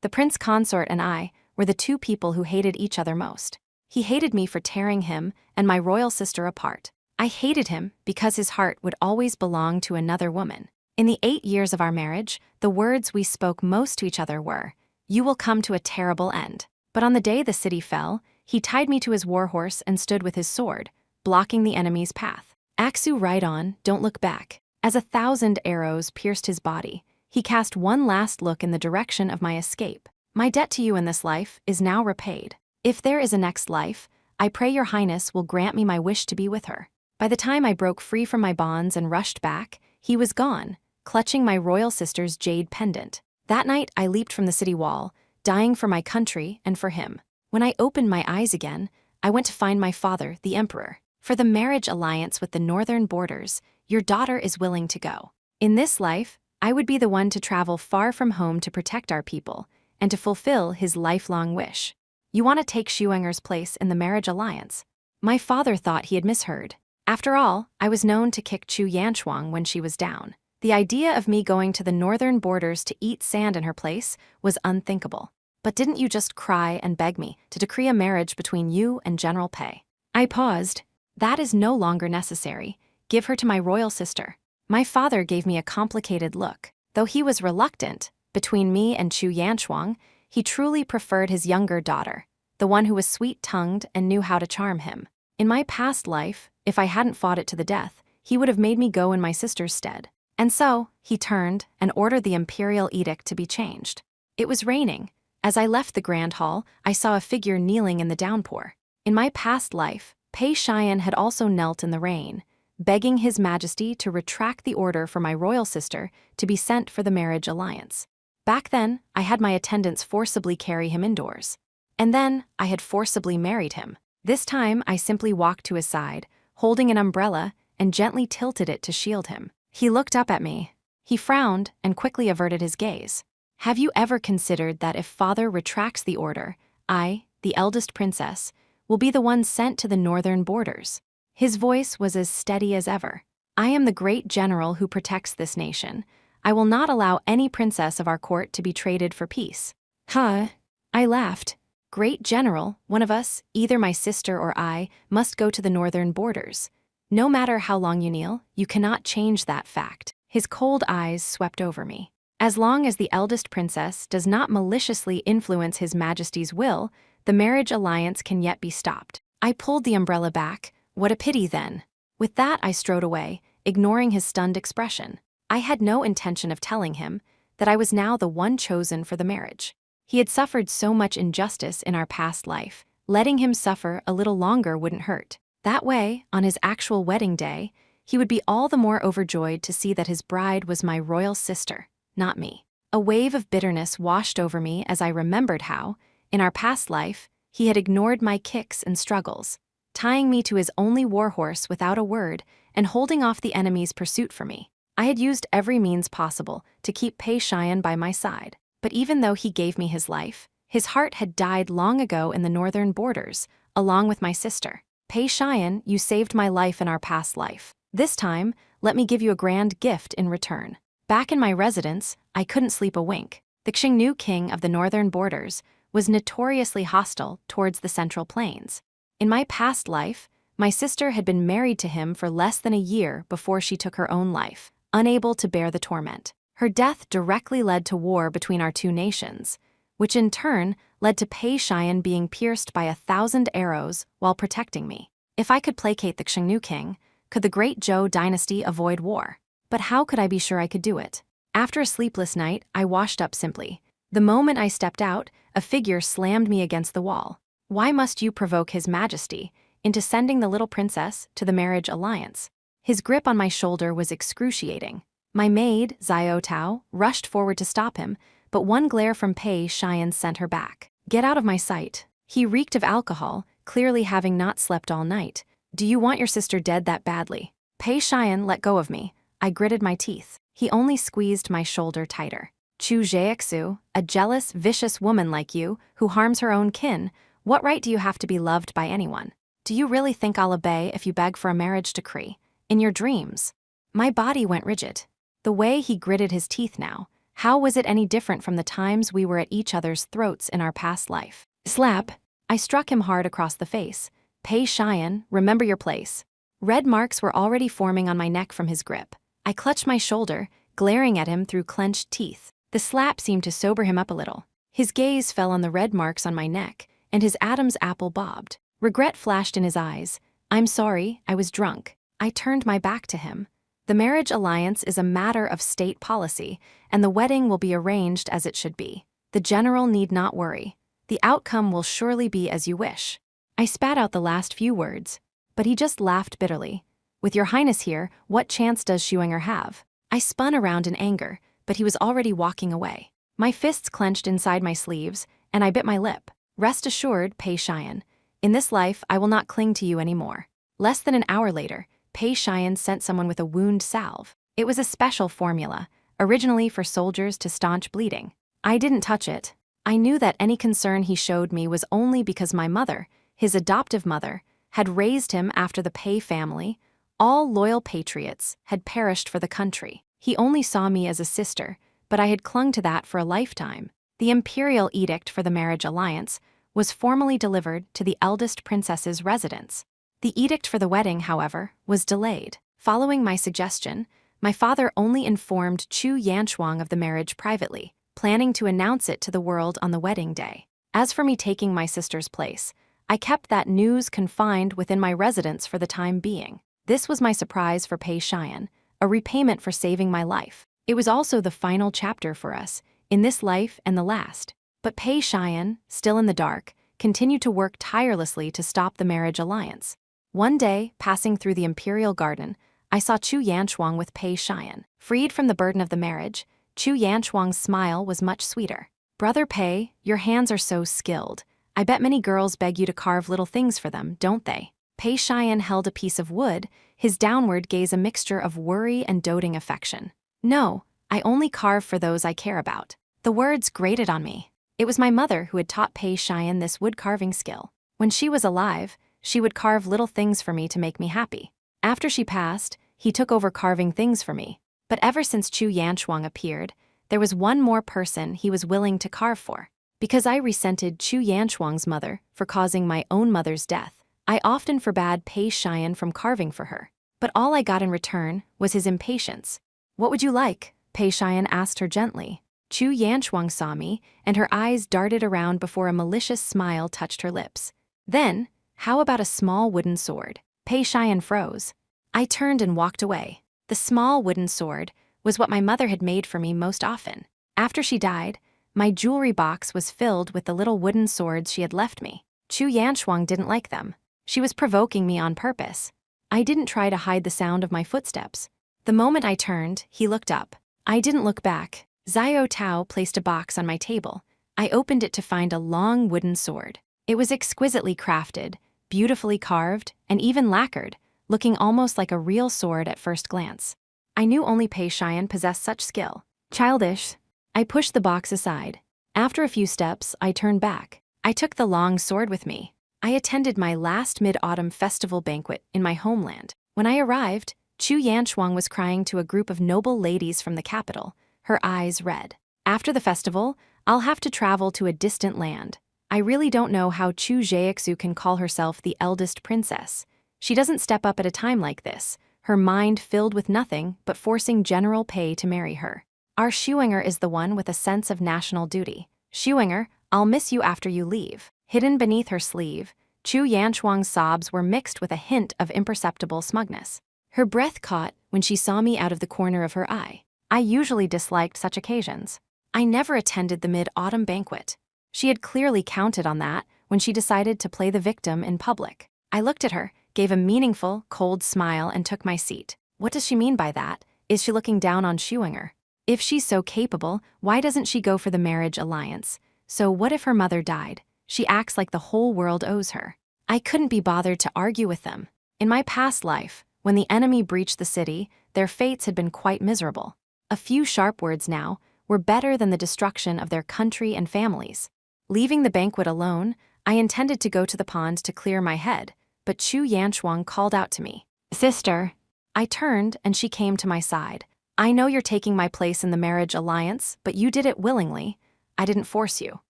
The Prince Consort and I were the two people who hated each other most. He hated me for tearing him and my royal sister apart. I hated him because his heart would always belong to another woman. In the 8 years of our marriage, the words we spoke most to each other were, "You will come to a terrible end." But on the day the city fell, he tied me to his warhorse and stood with his sword, blocking the enemy's path. Axue, ride on, don't look back. As 1,000 arrows pierced his body, he cast one last look in the direction of my escape. My debt to you in this life is now repaid. If there is a next life, I pray your highness will grant me my wish to be with her. By the time I broke free from my bonds and rushed back, he was gone, clutching my royal sister's jade pendant. That night I leaped from the city wall, dying for my country and for him. When I opened my eyes again, I went to find my father, the emperor. For the marriage alliance with the northern borders, your daughter is willing to go. In this life, I would be the one to travel far from home to protect our people and to fulfill his lifelong wish. You want to take Xuanger's place in the marriage alliance? My father thought he had misheard. After all, I was known to kick Chu Yanchuang when she was down. The idea of me going to the northern borders to eat sand in her place was unthinkable. But didn't you just cry and beg me to decree a marriage between you and General Pei? I paused. That is no longer necessary. Give her to my royal sister. My father gave me a complicated look. Though he was reluctant, between me and Chu Yanchuang, he truly preferred his younger daughter, the one who was sweet-tongued and knew how to charm him. In my past life, if I hadn't fought it to the death, he would have made me go in my sister's stead. And so, he turned and ordered the imperial edict to be changed. It was raining. As I left the grand hall, I saw a figure kneeling in the downpour. In my past life, Pei Xian had also knelt in the rain, begging His Majesty to retract the order for my royal sister to be sent for the marriage alliance. Back then, I had my attendants forcibly carry him indoors. And then, I had forcibly married him. This time, I simply walked to his side, holding an umbrella, and gently tilted it to shield him. He looked up at me. He frowned and quickly averted his gaze. Have you ever considered that if father retracts the order, I, the eldest princess, will be the one sent to the northern borders? His voice was as steady as ever. I am the great general who protects this nation. I will not allow any princess of our court to be traded for peace. Huh? I laughed. Great general, one of us, either my sister or I, must go to the northern borders. No matter how long you kneel, you cannot change that fact. His cold eyes swept over me. As long as the eldest princess does not maliciously influence His Majesty's will, the marriage alliance can yet be stopped. I pulled the umbrella back. What a pity then. With that, I strode away, ignoring his stunned expression. I had no intention of telling him that I was now the one chosen for the marriage. He had suffered so much injustice in our past life. Letting him suffer a little longer wouldn't hurt. That way, on his actual wedding day, he would be all the more overjoyed to see that his bride was my royal sister, not me. A wave of bitterness washed over me as I remembered how, in our past life, he had ignored my kicks and struggles, tying me to his only warhorse without a word and holding off the enemy's pursuit for me. I had used every means possible to keep Pei Xian by my side, but even though he gave me his life, his heart had died long ago in the northern borders, along with my sister. Pei Xian, you saved my life in our past life. This time, let me give you a grand gift in return. Back in my residence, I couldn't sleep a wink. The Xingnu king of the northern borders was notoriously hostile towards the Central Plains. In my past life, my sister had been married to him for less than a year before she took her own life, unable to bear the torment. Her death directly led to war between our two nations, which in turn led to Pei Xian being pierced by 1,000 arrows while protecting me. If I could placate the Xingnu king, could the great Zhou dynasty avoid war? But how could I be sure I could do it? After a sleepless night, I washed up simply. The moment I stepped out, a figure slammed me against the wall. Why must you provoke His Majesty into sending the little princess to the marriage alliance? His grip on my shoulder was excruciating. My maid, Xiao Tao, rushed forward to stop him, but one glare from Pei Xian sent her back. Get out of my sight. He reeked of alcohol, clearly having not slept all night. Do you want your sister dead that badly? Pei Xian let go of me. I gritted my teeth. He only squeezed my shoulder tighter. Chu Jiexu, a jealous, vicious woman like you, who harms her own kin, what right do you have to be loved by anyone? Do you really think I'll obey if you beg for a marriage decree? In your dreams? My body went rigid. The way he gritted his teeth now, How was it any different from the times we were at each other's throats in our past life? Slap! I struck him hard across the face. Pei Cheyenne, remember your place. Red marks were already forming on my neck from his grip. I clutched my shoulder, glaring at him through clenched teeth. The slap seemed to sober him up a little. His gaze fell on the red marks on my neck, and his Adam's apple bobbed. Regret flashed in his eyes. I'm sorry, I was drunk. I turned my back to him. The marriage alliance is a matter of state policy, and the wedding will be arranged as it should be. The general need not worry. The outcome will surely be as you wish. I spat out the last few words, but he just laughed bitterly. With your highness here, what chance does Xuenger have? I spun around in anger, but he was already walking away. My fists clenched inside my sleeves, and I bit my lip. Rest assured, Pei Cheyenne, in this life I will not cling to you anymore. Less than an hour later, Pei Cheyenne sent someone with a wound salve. It was a special formula, originally for soldiers to staunch bleeding. I didn't touch it. I knew that any concern he showed me was only because my mother, his adoptive mother, had raised him after the Pei family. All loyal patriots had perished for the country. He only saw me as a sister, but I had clung to that for a lifetime. The imperial edict for the marriage alliance was formally delivered to the eldest princess's residence. The edict for the wedding, however, was delayed. Following my suggestion, my father only informed Chu Yanchuang of the marriage privately, planning to announce it to the world on the wedding day. As for me taking my sister's place, I kept that news confined within my residence for the time being. This was my surprise for Pei Cheyenne, a repayment for saving my life. It was also the final chapter for us, in this life and the last. But Pei Cheyenne, still in the dark, continued to work tirelessly to stop the marriage alliance. One day, passing through the imperial garden, I saw Chu Yanchuang with Pei Cheyenne. Freed from the burden of the marriage, Chu Yanchuang's smile was much sweeter. Brother Pei, your hands are so skilled. I bet many girls beg you to carve little things for them, don't they? Pei Cheyenne held a piece of wood, his downward gaze a mixture of worry and doting affection. No, I only carve for those I care about. The words grated on me. It was my mother who had taught Pei Cheyenne this wood-carving skill. When she was alive, she would carve little things for me to make me happy. After she passed, he took over carving things for me. But ever since Chu Yanchuang appeared, there was one more person he was willing to carve for. Because I resented Chu Yanchuang's mother for causing my own mother's death, I often forbade Pei Cheyenne from carving for her. But all I got in return was his impatience. What would you like? Pei Cheyenne asked her gently. Chu Yanchuang saw me, and her eyes darted around before a malicious smile touched her lips. Then, how about a small wooden sword? Pei Cheyenne froze. I turned and walked away. The small wooden sword was what my mother had made for me most often. After she died, my jewelry box was filled with the little wooden swords she had left me. Chu Yanchuang didn't like them. She was provoking me on purpose. I didn't try to hide the sound of my footsteps. The moment I turned, he looked up. I didn't look back. Xiao Tao placed a box on my table. I opened it to find a long wooden sword. It was exquisitely crafted, beautifully carved, and even lacquered, looking almost like a real sword at first glance. I knew only Pei Cheyenne possessed such skill. Childish. I pushed the box aside. After a few steps, I turned back. I took the long sword with me. I attended my last mid-autumn festival banquet in my homeland. When I arrived, Chu Yanchuang was crying to a group of noble ladies from the capital, her eyes red. After the festival, I'll have to travel to a distant land. I really don't know how Chu Jiexu can call herself the eldest princess. She doesn't step up at a time like this, her mind filled with nothing but forcing General Pei to marry her. Our Xuenger is the one with a sense of national duty. Xuenger, I'll miss you after you leave. Hidden beneath her sleeve, Chu Yanchuang's sobs were mixed with a hint of imperceptible smugness. Her breath caught when she saw me out of the corner of her eye. I usually disliked such occasions. I never attended the mid-autumn banquet. She had clearly counted on that when she decided to play the victim in public. I looked at her, gave a meaningful, cold smile, and took my seat. What does she mean by that? Is she looking down on Xuenger? If she's so capable, why doesn't she go for the marriage alliance? So what if her mother died? She acts like the whole world owes her. I couldn't be bothered to argue with them. In my past life, when the enemy breached the city, their fates had been quite miserable. A few sharp words now were better than the destruction of their country and families. Leaving the banquet alone, I intended to go to the pond to clear my head, but Chu Yanchuang called out to me. Sister. I turned and she came to my side. I know you're taking my place in the marriage alliance, but you did it willingly. I didn't force you.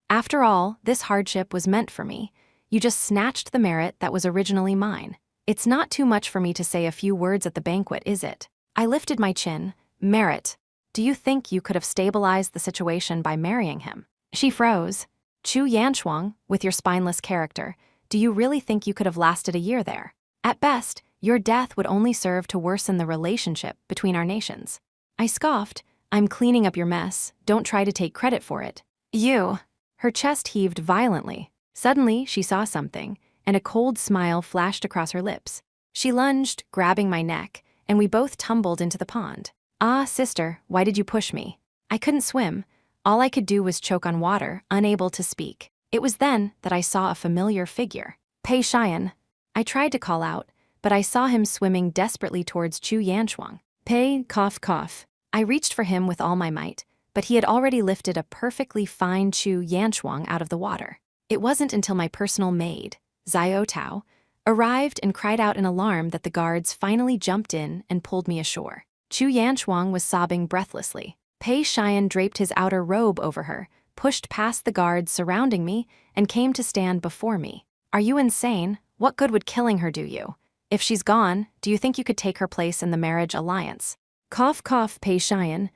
After all, this hardship was meant for me. You just snatched the merit that was originally mine. It's not too much for me to say a few words at the banquet, is it? I lifted my chin. Merit. Do you think you could have stabilized the situation by marrying him? She froze. Chu Yanshuang, with your spineless character, do you really think you could have lasted a year there? At best, your death would only serve to worsen the relationship between our nations. I scoffed. I'm cleaning up your mess. Don't try to take credit for it. You. Her chest heaved violently. Suddenly, she saw something, and a cold smile flashed across her lips. She lunged, grabbing my neck, and we both tumbled into the pond. Ah, sister, why did you push me? I couldn't swim. All I could do was choke on water, unable to speak. It was then that I saw a familiar figure. Pei Xian. I tried to call out, but I saw him swimming desperately towards Chu Yanshuang. Pei, cough, cough. I reached for him with all my might, but he had already lifted a perfectly fine Chu Yanshuang out of the water. It wasn't until my personal maid, Xiao Tao, arrived and cried out in alarm that the guards finally jumped in and pulled me ashore. Chu Yanshuang was sobbing breathlessly. Pei Xian draped his outer robe over her, pushed past the guards surrounding me, and came to stand before me. Are you insane? What good would killing her do you? If she's gone, do you think you could take her place in the marriage alliance? Cough, cough, Pei Xian.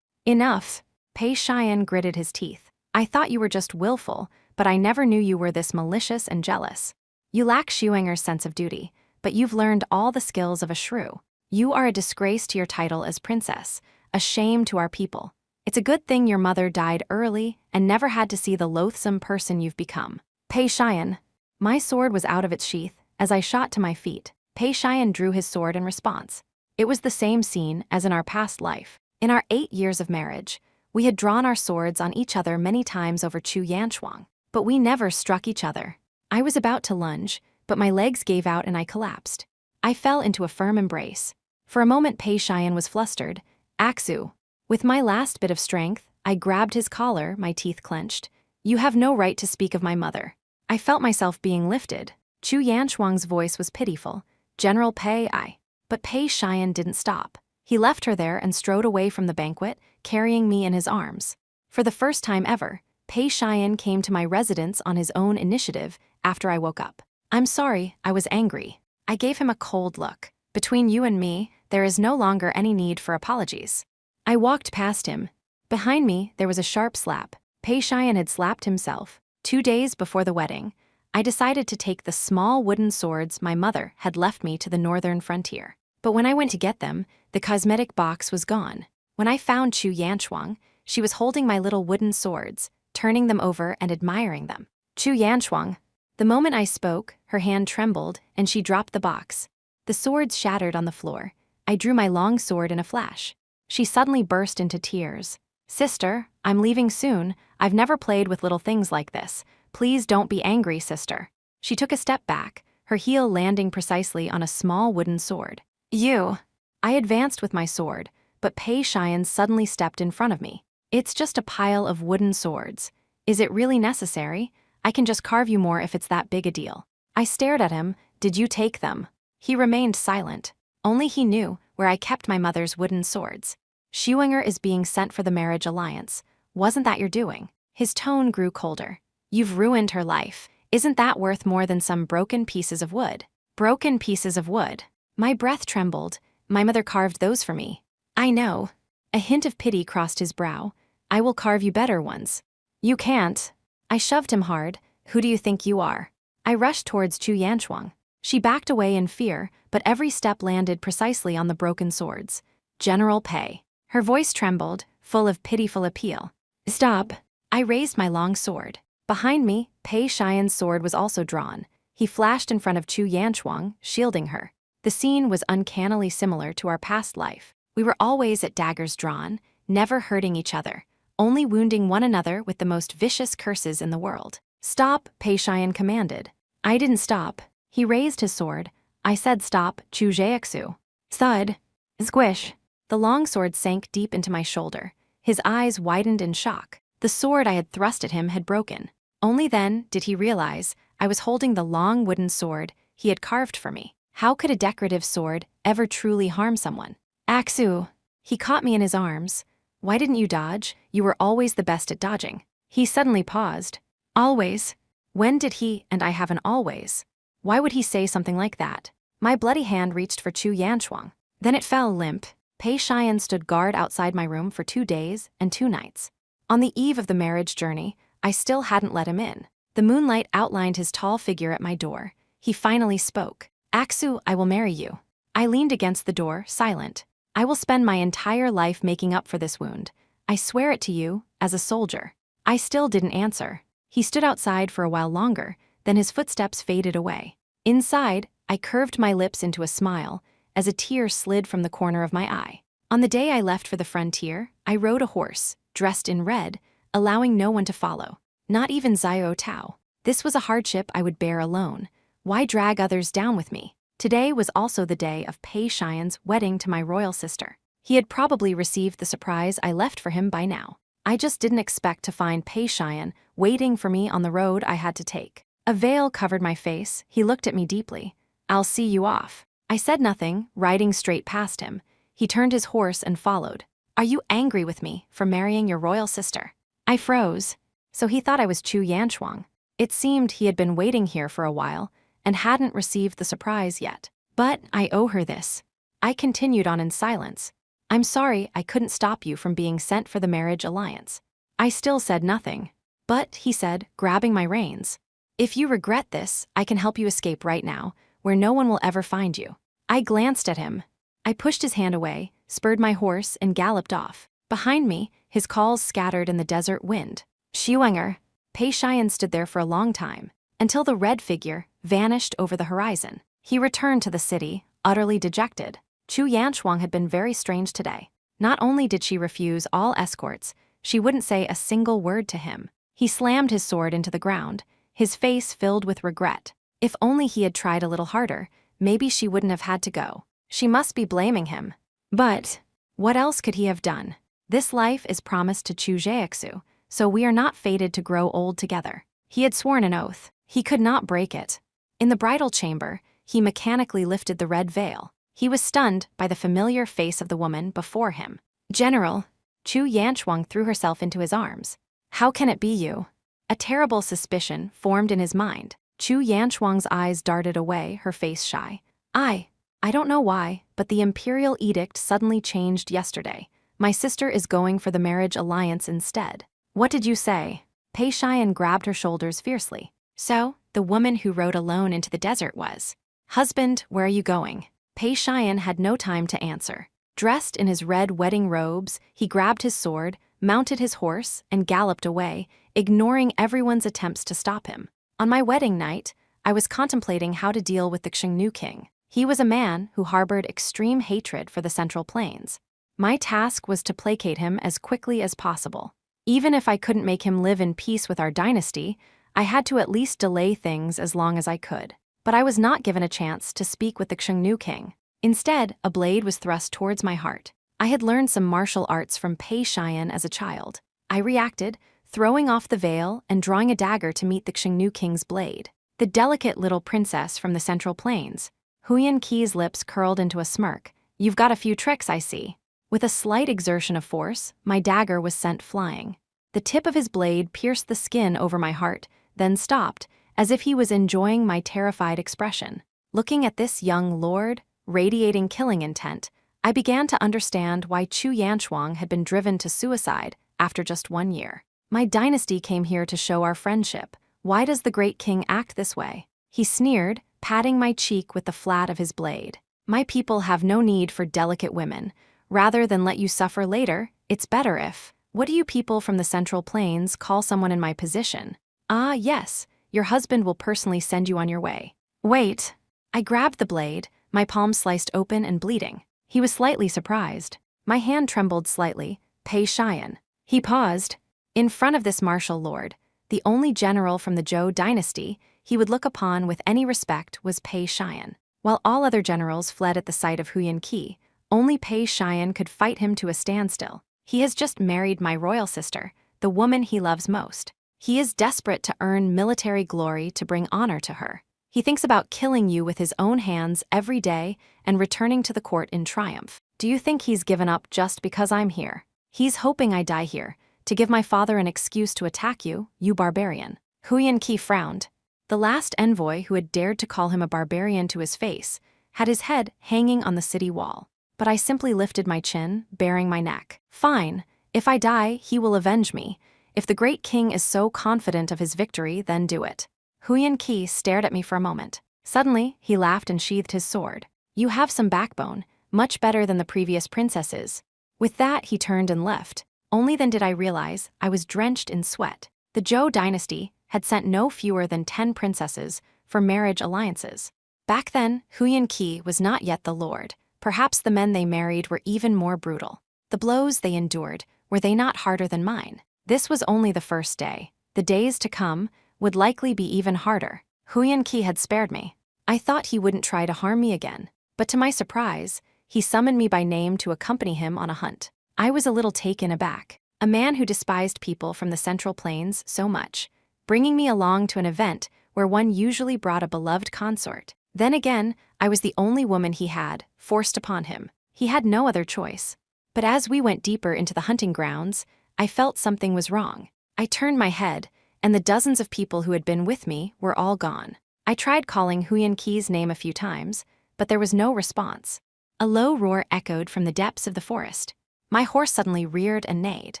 Enough. Pei Xian gritted his teeth. I thought you were just willful, but I never knew you were this malicious and jealous. You lack Xuanger's sense of duty, but you've learned all the skills of a shrew. You are a disgrace to your title as princess, a shame to our people. It's a good thing your mother died early and never had to see the loathsome person you've become. Pei Xian. My sword was out of its sheath. As I shot to my feet, Pei Xian drew his sword in response. It was the same scene as in our past life. In our 8 years of marriage, we had drawn our swords on each other many times over Chu Yanshuang, but we never struck each other. I was about to lunge, but my legs gave out and I collapsed. I fell into a firm embrace. For a moment Pei Xian was flustered. Axue. With my last bit of strength, I grabbed his collar, my teeth clenched. You have no right to speak of my mother. I felt myself being lifted. Chu Yanshuang's voice was pitiful. General Pei I. But Pei Xian didn't stop. He left her there and strode away from the banquet, carrying me in his arms. For the first time ever, Pei Xian came to my residence on his own initiative after I woke up. I'm sorry, I was angry. I gave him a cold look. Between you and me, there is no longer any need for apologies. I walked past him. Behind me, there was a sharp slap. Pei Xian had slapped himself. 2 days before the wedding, I decided to take the small wooden swords my mother had left me to the northern frontier. But when I went to get them, the cosmetic box was gone. When I found Chu Yanshuang, she was holding my little wooden swords, turning them over and admiring them. Chu Yanshuang. The moment I spoke, her hand trembled and she dropped the box. The swords shattered on the floor. I drew my long sword in a flash. She suddenly burst into tears. Sister, I'm leaving soon. I've never played with little things like this. Please don't be angry, sister. She took a step back, her heel landing precisely on a small wooden sword. You. I advanced with my sword, but Pei Xian suddenly stepped in front of me. It's just a pile of wooden swords. Is it really necessary? I can just carve you more if it's that big a deal. I stared at him. Did you take them? He remained silent. Only he knew where I kept my mother's wooden swords. Xuanger is being sent for the marriage alliance. Wasn't that your doing? His tone grew colder. You've ruined her life. Isn't that worth more than some broken pieces of wood? Broken pieces of wood. My breath trembled. My mother carved those for me. I know. A hint of pity crossed his brow. I will carve you better ones. You can't. I shoved him hard. Who do you think you are? I rushed towards Chu Yanshuang. She backed away in fear, but every step landed precisely on the broken swords. General Pei. Her voice trembled, full of pitiful appeal. Stop. I raised my long sword. Behind me, Pei Xian's sword was also drawn. He flashed in front of Chu Yanshuang, shielding her. The scene was uncannily similar to our past life. We were always at daggers drawn, never hurting each other, only wounding one another with the most vicious curses in the world. Stop, Pei Xian commanded. I didn't stop. He raised his sword. I said stop, Chu Jiaxu. Thud. Squish. The long sword sank deep into my shoulder. His eyes widened in shock. The sword I had thrust at him had broken. Only then did he realize I was holding the long wooden sword he had carved for me. How could a decorative sword ever truly harm someone? Axue. He caught me in his arms. Why didn't you dodge? You were always the best at dodging. He suddenly paused. Always? When did he and I have an always? Why would he say something like that? My bloody hand reached for Chu Yanchuang. Then it fell limp. Pei Xian stood guard outside my room for 2 days and 2 nights. On the eve of the marriage journey, I still hadn't let him in. The moonlight outlined his tall figure at my door. He finally spoke. Axue, I will marry you. I leaned against the door, silent. I will spend my entire life making up for this wound. I swear it to you, as a soldier. I still didn't answer. He stood outside for a while longer, then his footsteps faded away. Inside, I curved my lips into a smile, as a tear slid from the corner of my eye. On the day I left for the frontier, I rode a horse, dressed in red, allowing no one to follow. Not even Xiao Tao. This was a hardship I would bear alone. Why drag others down with me? Today was also the day of Pei Xian's wedding to my royal sister. He had probably received the surprise I left for him by now. I just didn't expect to find Pei Xian waiting for me on the road I had to take. A veil covered my face. He looked at me deeply. I'll see you off. I said nothing, riding straight past him. He turned his horse and followed. Are you angry with me for marrying your royal sister? I froze. So he thought I was Chu Yanchuang. It seemed he had been waiting here for a while and hadn't received the surprise yet. But I owe her this. I continued on in silence. I'm sorry I couldn't stop you from being sent for the marriage alliance. I still said nothing. But, he said, grabbing my reins. If you regret this, I can help you escape right now, where no one will ever find you. I glanced at him. I pushed his hand away, spurred my horse, and galloped off. Behind me, his calls scattered in the desert wind. Xiuenger. Pei Xian stood there for a long time, until the red figure vanished over the horizon. He returned to the city, utterly dejected. Chu Yanchuang had been very strange today. Not only did she refuse all escorts, she wouldn't say a single word to him. He slammed his sword into the ground, his face filled with regret. If only he had tried a little harder, maybe she wouldn't have had to go. She must be blaming him. But what else could he have done? This life is promised to Chu Jiexu, so we are not fated to grow old together. He had sworn an oath. He could not break it. In the bridal chamber, he mechanically lifted the red veil. He was stunned by the familiar face of the woman before him. General. Chu Yanchuang threw herself into his arms. How can it be you? A terrible suspicion formed in his mind. Chu Yanchuang's eyes darted away, her face shy. I don't know why, but the imperial edict suddenly changed yesterday. My sister is going for the marriage alliance instead. What did you say? Pei Xian grabbed her shoulders fiercely. So, the woman who rode alone into the desert was. Husband, where are you going? Pei Xian had no time to answer. Dressed in his red wedding robes, he grabbed his sword, mounted his horse, and galloped away, ignoring everyone's attempts to stop him. On my wedding night, I was contemplating how to deal with the Xingnu king. He was a man who harbored extreme hatred for the Central Plains. My task was to placate him as quickly as possible. Even if I couldn't make him live in peace with our dynasty, I had to at least delay things as long as I could. But I was not given a chance to speak with the Xingnu king. Instead, a blade was thrust towards my heart. I had learned some martial arts from Pei Xian as a child. I reacted, throwing off the veil and drawing a dagger to meet the Xingnu king's blade. The delicate little princess from the Central Plains. Huyan Qi's lips curled into a smirk. You've got a few tricks, I see. With a slight exertion of force, my dagger was sent flying. The tip of his blade pierced the skin over my heart, then stopped, as if he was enjoying my terrified expression. Looking at this young lord, radiating killing intent, I began to understand why Chu Yanchuang had been driven to suicide after just 1 year. My dynasty came here to show our friendship. Why does the great king act this way? He sneered, patting my cheek with the flat of his blade. My people have no need for delicate women. Rather than let you suffer later, it's better if. What do you people from the Central Plains call someone in my position? Ah, yes, your husband will personally send you on your way. Wait. I grabbed the blade, my palm sliced open and bleeding. He was slightly surprised. My hand trembled slightly. Pei Xian. He paused. In front of this martial lord, the only general from the Zhou dynasty he would look upon with any respect was Pei Xian. While all other generals fled at the sight of Huyan Qi, only Pei Xian could fight him to a standstill. He has just married my royal sister, the woman he loves most. He is desperate to earn military glory to bring honor to her. He thinks about killing you with his own hands every day and returning to the court in triumph. Do you think he's given up just because I'm here? He's hoping I die here, to give my father an excuse to attack you, you barbarian. Huyan Qi frowned. The last envoy who had dared to call him a barbarian to his face had his head hanging on the city wall. But I simply lifted my chin, baring my neck. Fine, if I die, he will avenge me. If the great king is so confident of his victory, then do it. Huyan Qi stared at me for a moment. Suddenly, he laughed and sheathed his sword. You have some backbone, much better than the previous princesses. With that, he turned and left. Only then did I realize I was drenched in sweat. The Zhou dynasty had sent no fewer than 10 princesses for marriage alliances. Back then, Huyan Qi was not yet the lord. Perhaps the men they married were even more brutal. The blows they endured, were they not harder than mine? This was only the first day. The days to come would likely be even harder. Huyan Qi had spared me. I thought he wouldn't try to harm me again. But to my surprise, he summoned me by name to accompany him on a hunt. I was a little taken aback. A man who despised people from the Central Plains so much, bringing me along to an event where one usually brought a beloved consort. Then again, I was the only woman he had, forced upon him. He had no other choice. But as we went deeper into the hunting grounds, I felt something was wrong. I turned my head, and the dozens of people who had been with me were all gone. I tried calling Huyan Qi's name a few times, but there was no response. A low roar echoed from the depths of the forest. My horse suddenly reared and neighed.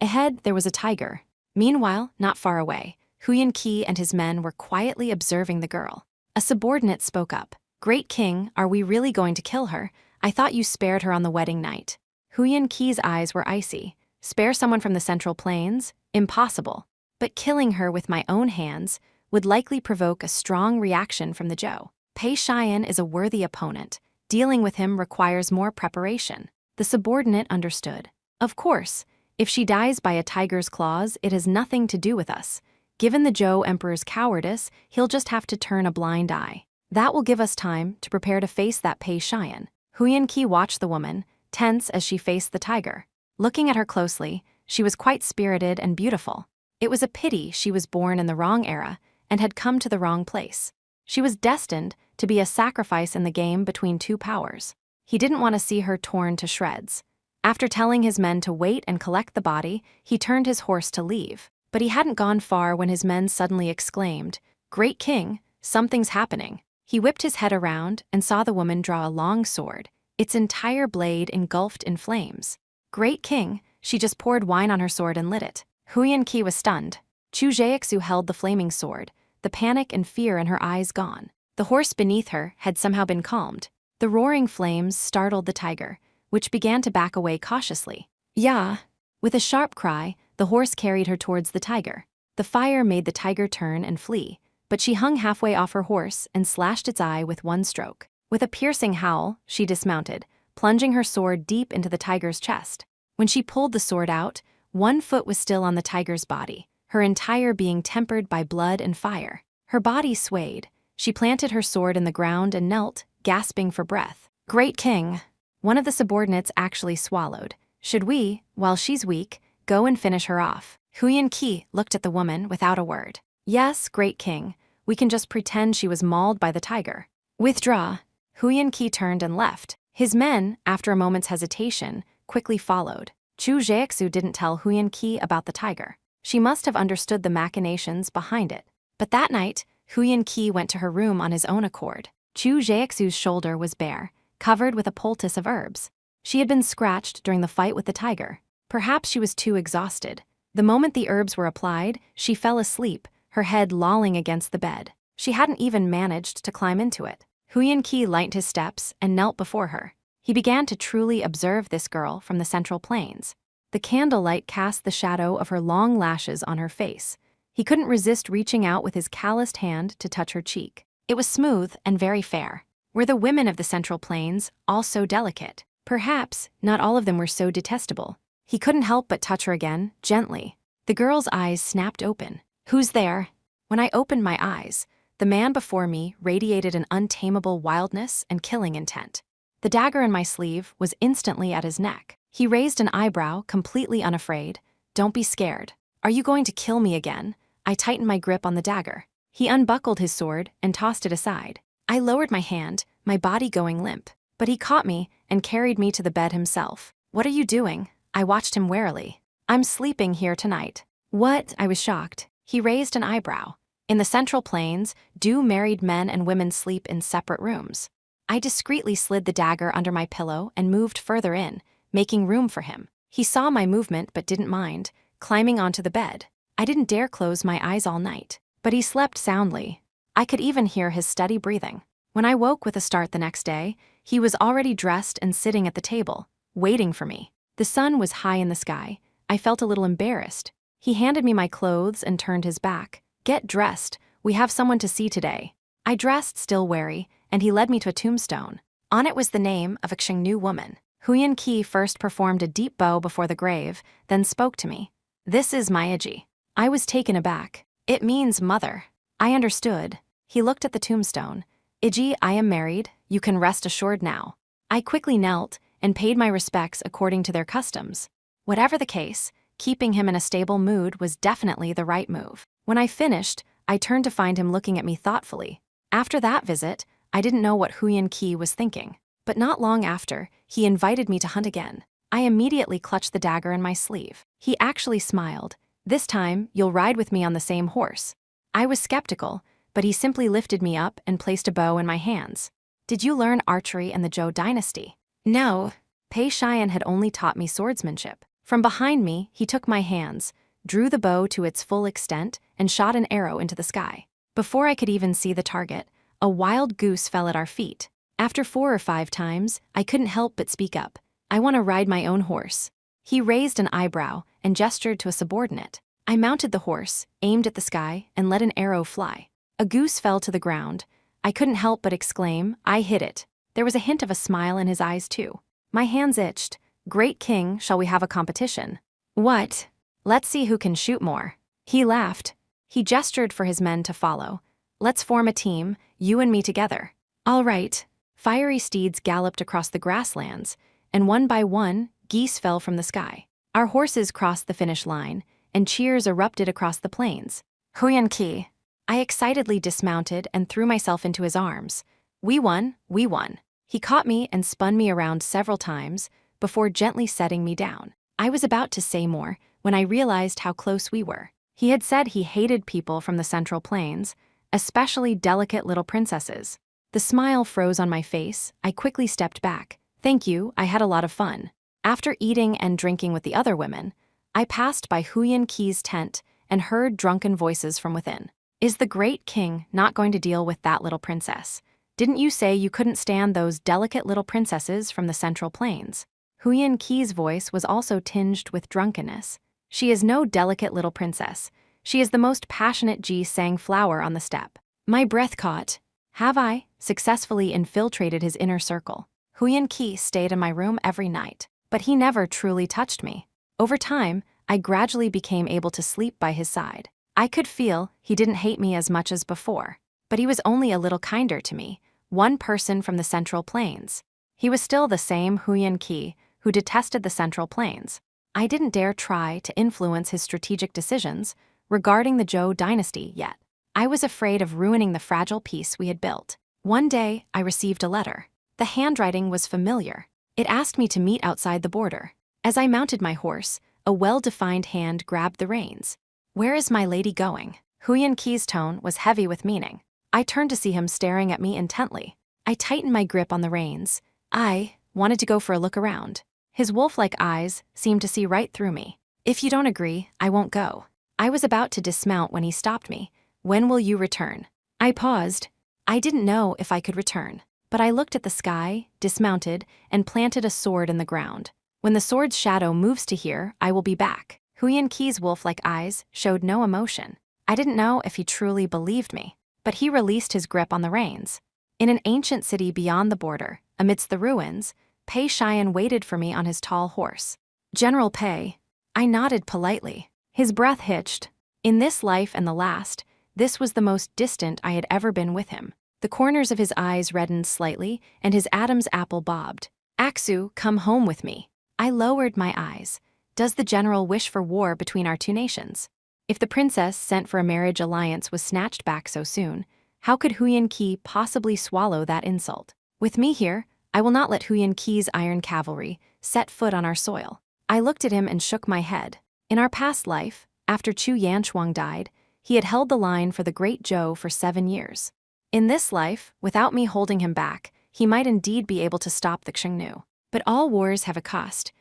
Ahead, there was a tiger. Meanwhile, not far away, Huyan Qi and his men were quietly observing the girl. A subordinate spoke up. Great king, are we really going to kill her? I thought you spared her on the wedding night. Huyan Qi's eyes were icy. Spare someone from the Central Plains? Impossible. But killing her with my own hands would likely provoke a strong reaction from the Zhou. Pei Xian is a worthy opponent. Dealing with him requires more preparation. The subordinate understood. Of course, if she dies by a tiger's claws, it has nothing to do with us. Given the Zhou emperor's cowardice, he'll just have to turn a blind eye. That will give us time to prepare to face that Pei Xian. Huyan Qi watched the woman, tense as she faced the tiger. Looking at her closely, she was quite spirited and beautiful. It was a pity she was born in the wrong era and had come to the wrong place. She was destined to be a sacrifice in the game between two powers. He didn't want to see her torn to shreds. After telling his men to wait and collect the body, he turned his horse to leave. But he hadn't gone far when his men suddenly exclaimed, "Great king, something's happening." He whipped his head around and saw the woman draw a long sword, its entire blade engulfed in flames. Great king, she just poured wine on her sword and lit it. Huyan Qi was stunned. Chu Jiaxu held the flaming sword, the panic and fear in her eyes gone. The horse beneath her had somehow been calmed. The roaring flames startled the tiger, which began to back away cautiously. "Yeah." With a sharp cry, the horse carried her towards the tiger. The fire made the tiger turn and flee, but she hung halfway off her horse and slashed its eye with one stroke. With a piercing howl, she dismounted, plunging her sword deep into the tiger's chest. When she pulled the sword out, one foot was still on the tiger's body, her entire being tempered by blood and fire. Her body swayed. She planted her sword in the ground and knelt, gasping for breath. "Great king." One of the subordinates actually swallowed. "Should we, while she's weak, go and finish her off?" Huyan Qi looked at the woman without a word. "Yes, great king. We can just pretend she was mauled by the tiger." "Withdraw." Huyan Qi turned and left. His men, after a moment's hesitation, quickly followed. Chu Jiaxu didn't tell Huyan Qi about the tiger. She must have understood the machinations behind it. But that night, Huyan Qi went to her room on his own accord. Chu Jiaxu's shoulder was bare, covered with a poultice of herbs. She had been scratched during the fight with the tiger. Perhaps she was too exhausted. The moment the herbs were applied, she fell asleep, her head lolling against the bed. She hadn't even managed to climb into it. Huyan Qi lightened his steps and knelt before her. He began to truly observe this girl from the Central Plains. The candlelight cast the shadow of her long lashes on her face. He couldn't resist reaching out with his calloused hand to touch her cheek. It was smooth and very fair. Were the women of the Central Plains all so delicate? Perhaps not all of them were so detestable. He couldn't help but touch her again, gently. The girl's eyes snapped open. "Who's there?" When I opened my eyes, the man before me radiated an untamable wildness and killing intent. The dagger in my sleeve was instantly at his neck. He raised an eyebrow, completely unafraid. "Don't be scared. Are you going to kill me again?" I tightened my grip on the dagger. He unbuckled his sword and tossed it aside. I lowered my hand, my body going limp. But he caught me and carried me to the bed himself. "What are you doing?" I watched him warily. "I'm sleeping here tonight." "What?" I was shocked. He raised an eyebrow. "In the Central Plains, do married men and women sleep in separate rooms?" I discreetly slid the dagger under my pillow and moved further in, making room for him. He saw my movement but didn't mind, climbing onto the bed. I didn't dare close my eyes all night, but he slept soundly. I could even hear his steady breathing. When I woke with a start the next day, he was already dressed and sitting at the table, waiting for me. The sun was high in the sky. I felt a little embarrassed. He handed me my clothes and turned his back. "Get dressed. We have someone to see today." I dressed, still wary, and he led me to a tombstone. On it was the name of a Xingnu woman. Huyan Qi first performed a deep bow before the grave, then spoke to me. "This is my Iji." I was taken aback. "It means mother." I understood. He looked at the tombstone. "Iji, I am married. You can rest assured now." I quickly knelt and paid my respects according to their customs. Whatever the case, keeping him in a stable mood was definitely the right move. When I finished, I turned to find him looking at me thoughtfully. After that visit, I didn't know what Huyan Qi was thinking. But not long after, he invited me to hunt again. I immediately clutched the dagger in my sleeve. He actually smiled. "This time, you'll ride with me on the same horse." I was skeptical, but he simply lifted me up and placed a bow in my hands. "Did you learn archery in the Zhou dynasty?" "No." Pei Xian had only taught me swordsmanship. From behind me, he took my hands, drew the bow to its full extent, and shot an arrow into the sky. Before I could even see the target, a wild goose fell at our feet. After 4 or 5 times, I couldn't help but speak up. "I want to ride my own horse." He raised an eyebrow and gestured to a subordinate. I mounted the horse, aimed at the sky, and let an arrow fly. A goose fell to the ground. I couldn't help but exclaim, "I hit it." There was a hint of a smile in his eyes too. My hands itched. "Great king, shall we have a competition?" "What?" "Let's see who can shoot more." He laughed. He gestured for his men to follow. "Let's form a team, you and me together." "All right." Fiery steeds galloped across the grasslands, and one by one, geese fell from the sky. Our horses crossed the finish line, and cheers erupted across the plains. "Huyan Qi." I excitedly dismounted and threw myself into his arms. "We won, we won." He caught me and spun me around several times before gently setting me down. I was about to say more when I realized how close we were. He had said he hated people from the Central Plains, especially delicate little princesses. The smile froze on my face. I quickly stepped back. "Thank you, I had a lot of fun." After eating and drinking with the other women, I passed by Huyan Qi's tent and heard drunken voices from within. "Is the great king not going to deal with that little princess? Didn't you say you couldn't stand those delicate little princesses from the Central Plains?" Huyan Qi's voice was also tinged with drunkenness. "She is no delicate little princess. She is the most passionate Ji-sang flower on the steppe." My breath caught. Have I successfully infiltrated his inner circle? Huyan Qi stayed in my room every night, but he never truly touched me. Over time, I gradually became able to sleep by his side. I could feel he didn't hate me as much as before, but he was only a little kinder to me, one person from the Central Plains. He was still the same Huyan Qi who detested the Central Plains. I didn't dare try to influence his strategic decisions regarding the Zhou dynasty yet. I was afraid of ruining the fragile peace we had built. One day, I received a letter. The handwriting was familiar. It asked me to meet outside the border. As I mounted my horse, a well-defined hand grabbed the reins. "Where is my lady going?" Huyan Qi's tone was heavy with meaning. I turned to see him staring at me intently. I tightened my grip on the reins. I wanted to go for a look around. His wolf-like eyes seemed to see right through me. "If you don't agree, I won't go." I was about to dismount when he stopped me. "When will you return?" I paused. I didn't know if I could return, but I looked at the sky, dismounted, and planted a sword in the ground. "When the sword's shadow moves to here, I will be back." Huyan Qi's wolf-like eyes showed no emotion. I didn't know if he truly believed me, but he released his grip on the reins. In an ancient city beyond the border, amidst the ruins, Pei Xian waited for me on his tall horse. "General Pei." I nodded politely. His breath hitched. In this life and the last, this was the most distant I had ever been with him. The corners of his eyes reddened slightly, and his Adam's apple bobbed. "Axue, come home with me." I lowered my eyes. Does the general wish for war between our two nations? If the princess sent for a marriage alliance was snatched back so soon, how could Huyan Qi possibly swallow that insult? With me here, I will not let Huyan Qi's iron cavalry set foot on our soil. I looked at him and shook my head. In our past life, after Chu Yanchuang died, he had held the line for the Great Zhou for 7 years. In this life, without me holding him back, he might indeed be able to stop the Xiongnu. But all wars have a cost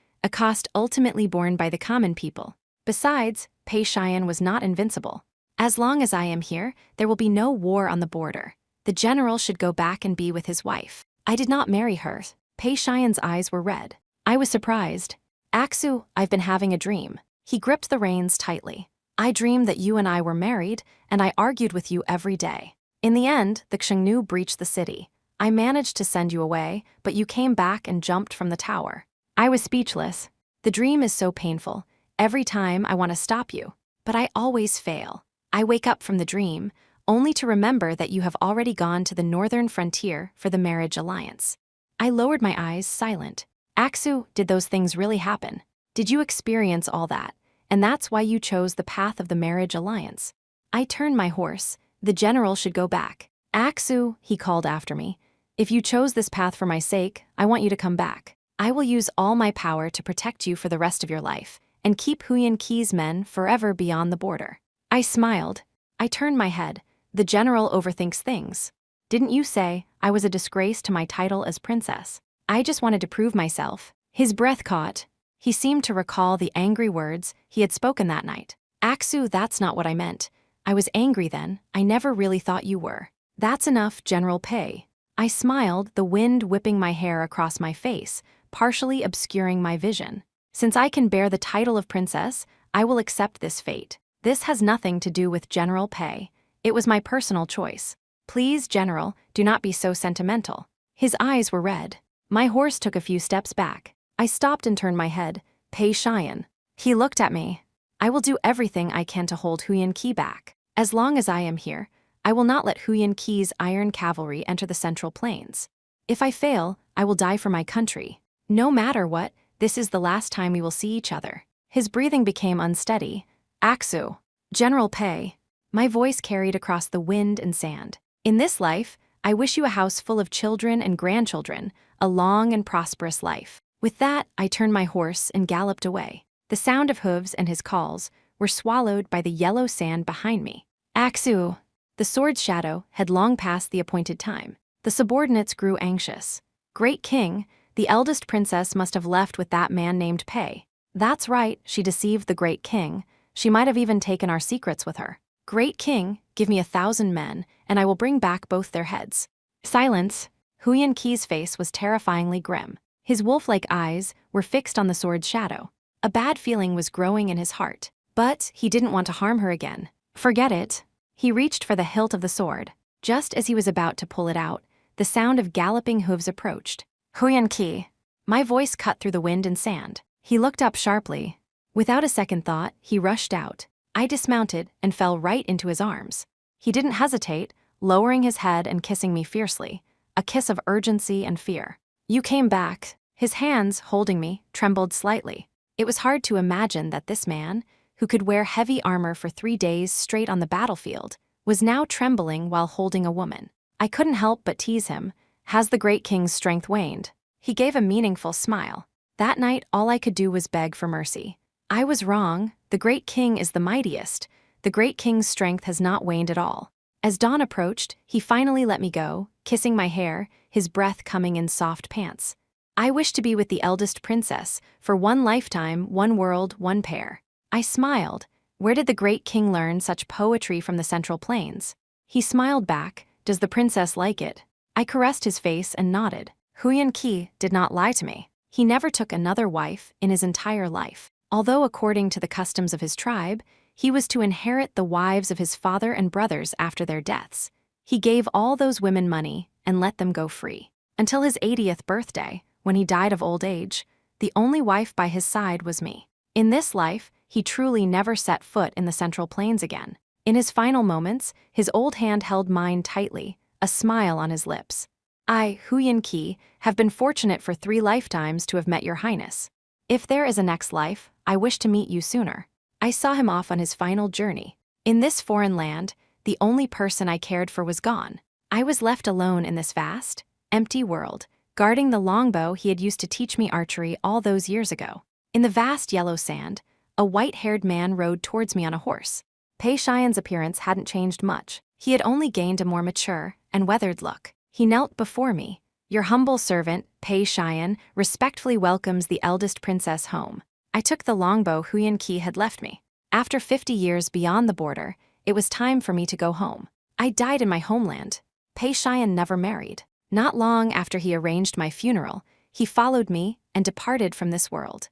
ultimately borne by the common people. Besides, Pei Xian was not invincible. As long as I am here, there will be no war on the border. The general should go back and be with his wife. I did not marry her. Pei Xian's eyes were red. I was surprised. Axue, I've been having a dream. He gripped the reins tightly. I dreamed that you and I were married, and I argued with you every day. In the end, the Xiongnu breached the city. I managed to send you away, but you came back and jumped from the tower. I was speechless. The dream is so painful. Every time I want to stop you, but I always fail. I wake up from the dream, only to remember that you have already gone to the northern frontier for the marriage alliance. I lowered my eyes, silent. Axue, did those things really happen? Did you experience all that? And that's why you chose the path of the marriage alliance. I turned my horse. The general should go back. Axue, he called after me. If you chose this path for my sake, I want you to come back. I will use all my power to protect you for the rest of your life, and keep Huyan Qi's men forever beyond the border. I smiled. I turned my head. The general overthinks things. Didn't you say I was a disgrace to my title as princess? I just wanted to prove myself. His breath caught. He seemed to recall the angry words he had spoken that night. Axue, that's not what I meant. I was angry then. I never really thought you were. That's enough, General Pei. I smiled, the wind whipping my hair across my face, partially obscuring my vision. Since I can bear the title of princess, I will accept this fate. This has nothing to do with General Pei. It was my personal choice. Please, General, do not be so sentimental. His eyes were red. My horse took a few steps back. I stopped and turned my head. Pei Xian. He looked at me. I will do everything I can to hold Huyan Qi back. As long as I am here, I will not let Huyan Qi's iron cavalry enter the Central Plains. If I fail, I will die for my country. No matter what, this is the last time we will see each other. His breathing became unsteady. Axue. General Pei. My voice carried across the wind and sand. In this life, I wish you a house full of children and grandchildren, a long and prosperous life. With that, I turned my horse and galloped away. The sound of hooves and his calls were swallowed by the yellow sand behind me. Axue. The sword's shadow had long passed the appointed time. The subordinates grew anxious. Great King, the eldest princess must have left with that man named Pei. That's right, she deceived the Great King. She might have even taken our secrets with her. Great King, give me 1,000 men, and I will bring back both their heads. Silence. Huyan Qi's face was terrifyingly grim. His wolf-like eyes were fixed on the sword's shadow. A bad feeling was growing in his heart. But he didn't want to harm her again. Forget it. He reached for the hilt of the sword. Just as he was about to pull it out, the sound of galloping hooves approached. Huyan Qi. My voice cut through the wind and sand. He looked up sharply. Without a second thought, he rushed out. I dismounted and fell right into his arms. He didn't hesitate, lowering his head and kissing me fiercely, a kiss of urgency and fear. You came back. His hands, holding me, trembled slightly. It was hard to imagine that this man, who could wear heavy armor for 3 days straight on the battlefield, was now trembling while holding a woman. I couldn't help but tease him. Has the Great King's strength waned? He gave a meaningful smile. That night, all I could do was beg for mercy. I was wrong. The Great King is the mightiest. The Great King's strength has not waned at all. As dawn approached, he finally let me go, kissing my hair, his breath coming in soft pants. I wish to be with the eldest princess, for 1 lifetime, 1 world, 1 pair. I smiled. Where did the Great King learn such poetry from the Central Plains? He smiled back. Does the princess like it? I caressed his face and nodded. Huyan Qi did not lie to me. He never took another wife in his entire life. Although according to the customs of his tribe, he was to inherit the wives of his father and brothers after their deaths. He gave all those women money and let them go free. Until his 80th birthday, when he died of old age, the only wife by his side was me. In this life, he truly never set foot in the Central Plains again. In his final moments, his old hand held mine tightly, a smile on his lips. I, Huyan Qi, have been fortunate for 3 lifetimes to have met your highness. If there is a next life, I wish to meet you sooner. I saw him off on his final journey. In this foreign land, the only person I cared for was gone. I was left alone in this vast, empty world, guarding the longbow he had used to teach me archery all those years ago. In the vast yellow sand, a white-haired man rode towards me on a horse. Pei Xian's appearance hadn't changed much. He had only gained a more mature and weathered look. He knelt before me. "Your humble servant, Pei Xian, respectfully welcomes the eldest princess home." I took the longbow Huyan Qi had left me. After 50 years beyond the border, it was time for me to go home. I died in my homeland. Pei Xian never married. Not long after he arranged my funeral, he followed me and departed from this world.